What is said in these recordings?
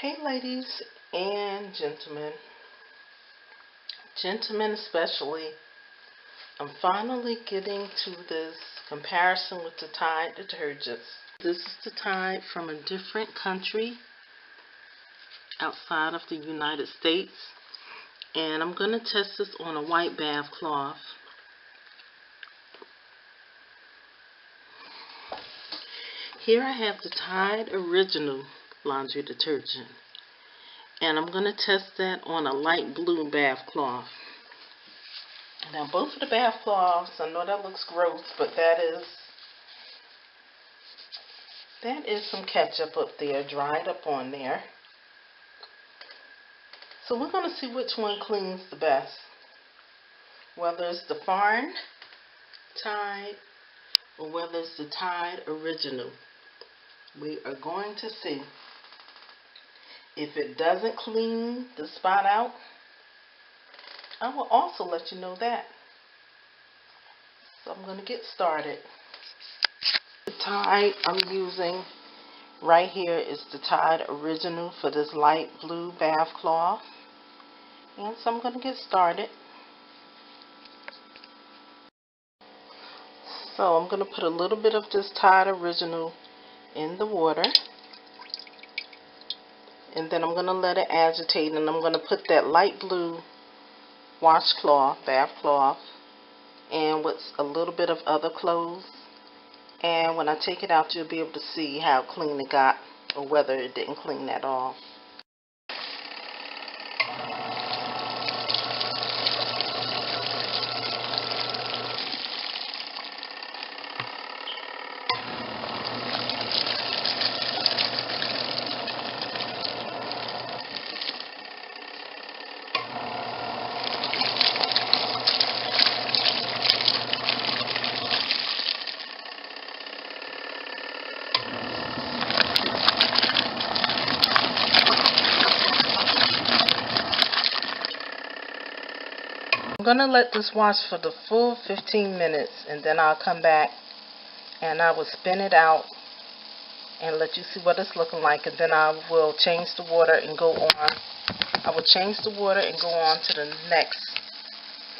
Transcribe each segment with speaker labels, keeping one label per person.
Speaker 1: Hey ladies and gentlemen especially, I'm finally getting to this comparison with the Tide detergents. This is the Tide from a different country outside of the United States, and I'm going to test this on a white bath cloth. Here I have the Tide Original laundry detergent, and I'm going to test that on a light blue bath cloth. Now both of the bath cloths, I know that looks gross, but that is some ketchup up there, dried up on there. So we're going to see which one cleans the best, whether it's the foreign Tide or whether it's the Tide Original. We are going to see. If it doesn't clean the spot out, I will also let you know that. So I'm going to get started. The Tide I'm using right here is the Tide Original for this light blue bath cloth. And so I'm going to get started. So I'm going to put a little bit of this Tide Original in the water. And then I'm going to let it agitate, and I'm going to put that light blue washcloth, bath cloth, and with a little bit of other clothes. And when I take it out, you'll be able to see how clean it got, or whether it didn't clean at all. I'm going to let this wash for the full 15 minutes, and then I'll come back and I will spin it out and let you see what it's looking like, and then I will change the water and go on. I will change the water and go on to the next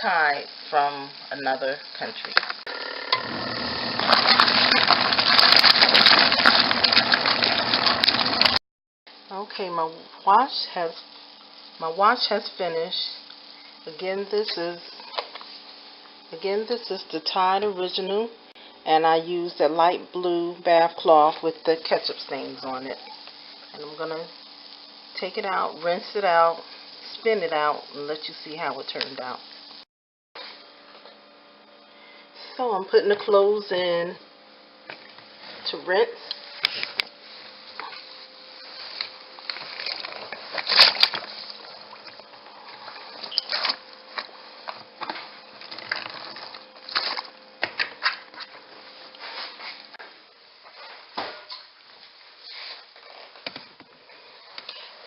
Speaker 1: Tide from another country. Okay, my wash has finished. Again, this is the Tide Original, and I used a light blue bath cloth with the ketchup stains on it. And I'm going to take it out, rinse it out, spin it out, and let you see how it turned out. So I'm putting the clothes in to rinse.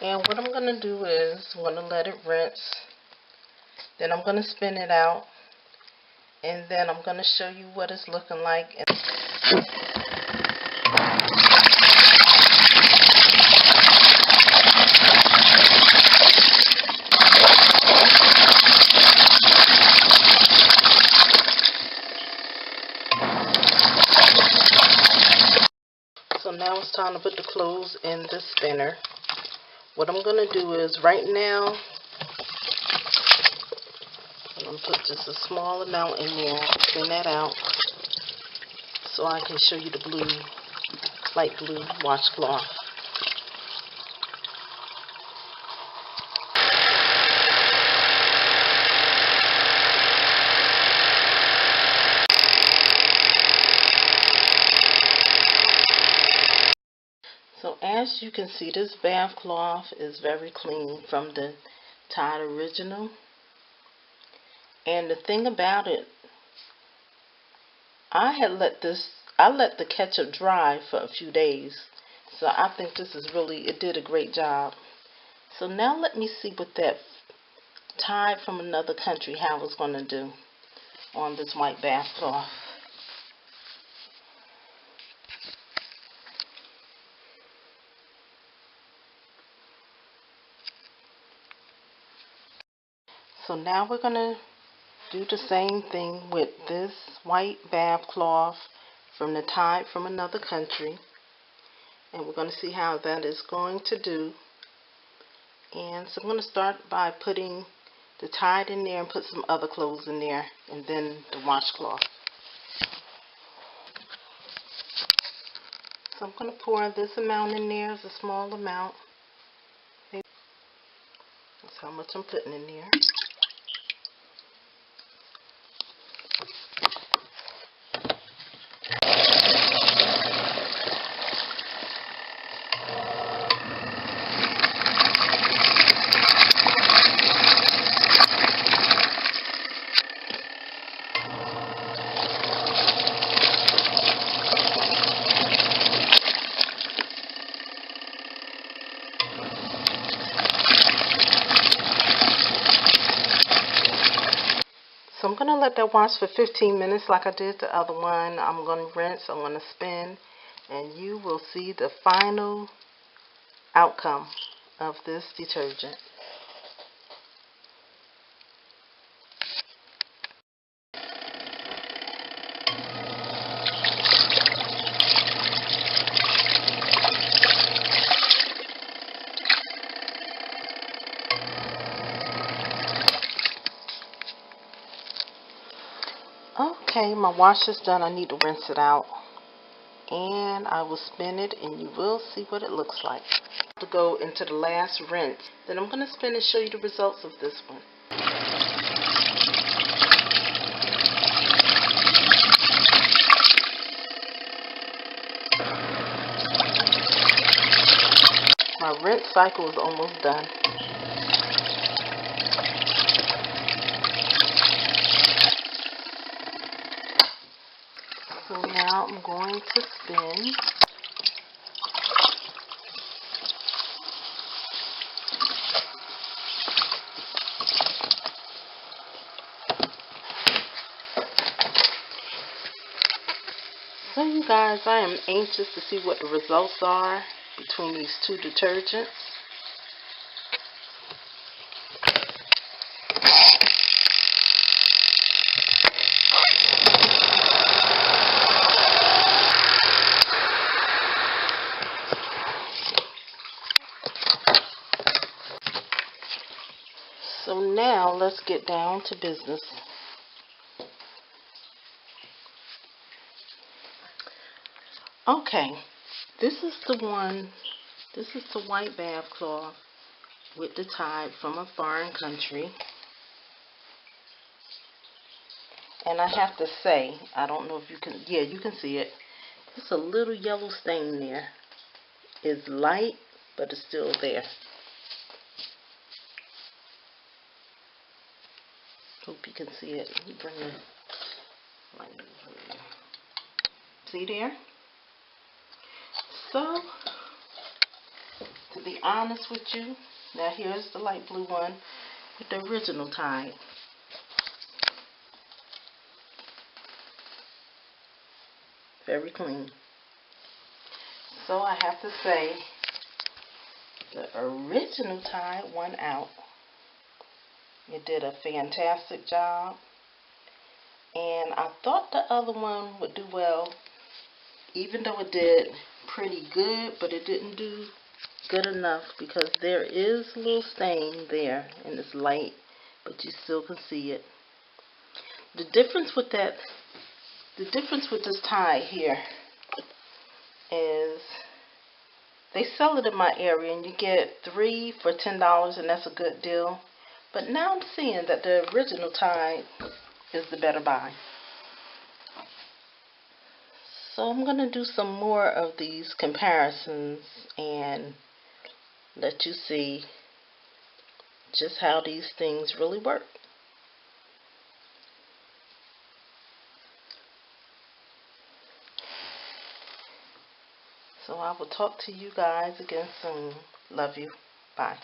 Speaker 1: And what I'm going to do is I'm going to let it rinse. Then I'm going to spin it out. And then I'm going to show you what it's looking like. So now it's time to put the clothes in the spinner. What I'm going to do is right now, I'm going to put just a small amount in there, spin that out, so I can show you the light blue washcloth. So as you can see, this bath cloth is very clean from the Tide Original. And the thing about it, I let the ketchup dry for a few days. So I think this is it did a great job. So now let me see what that Tide from another country, how it's going to do on this white bath cloth. So now we're going to do the same thing with this white bath cloth from the Tide from another country. And we're going to see how that is going to do. And so I'm going to start by putting the Tide in there and put some other clothes in there, and then the washcloth. So I'm going to pour this amount in there. It's a small amount. That's how much I'm putting in there. So I'm going to let that wash for 15 minutes like I did the other one. I'm going to rinse, I'm going to spin, and you will see the final outcome of this detergent. Okay, my wash is done. I need to rinse it out. And I will spin it and you will see what it looks like. To go into the last rinse. Then I'm going to spin and show you the results of this one. My rinse cycle is almost done. So now I'm going to spin. So you guys, I am anxious to see what the results are between these two detergents. So now let's get down to business. Okay, this is the white bath cloth with the Tide from a foreign country. And I have to say, I don't know if you can, yeah, you can see it. It's a little yellow stain there. It's light, but it's still there. Hope you can see it. Let me bring the light over there. See there? So, to be honest with you, now here's the light blue one with the original Tide. Very clean. So I have to say, the original Tide won out. It did a fantastic job. And I thought the other one would do well, even though it did pretty good, but it didn't do good enough because there is a little stain there and it's light, but you still can see it. The difference with this Tide here is they sell it in my area and you get 3 for $10 and that's a good deal. But now I'm seeing that the original Tide is the better buy. So I'm going to do some more of these comparisons and let you see just how these things really work. So I will talk to you guys again soon. Love you. Bye.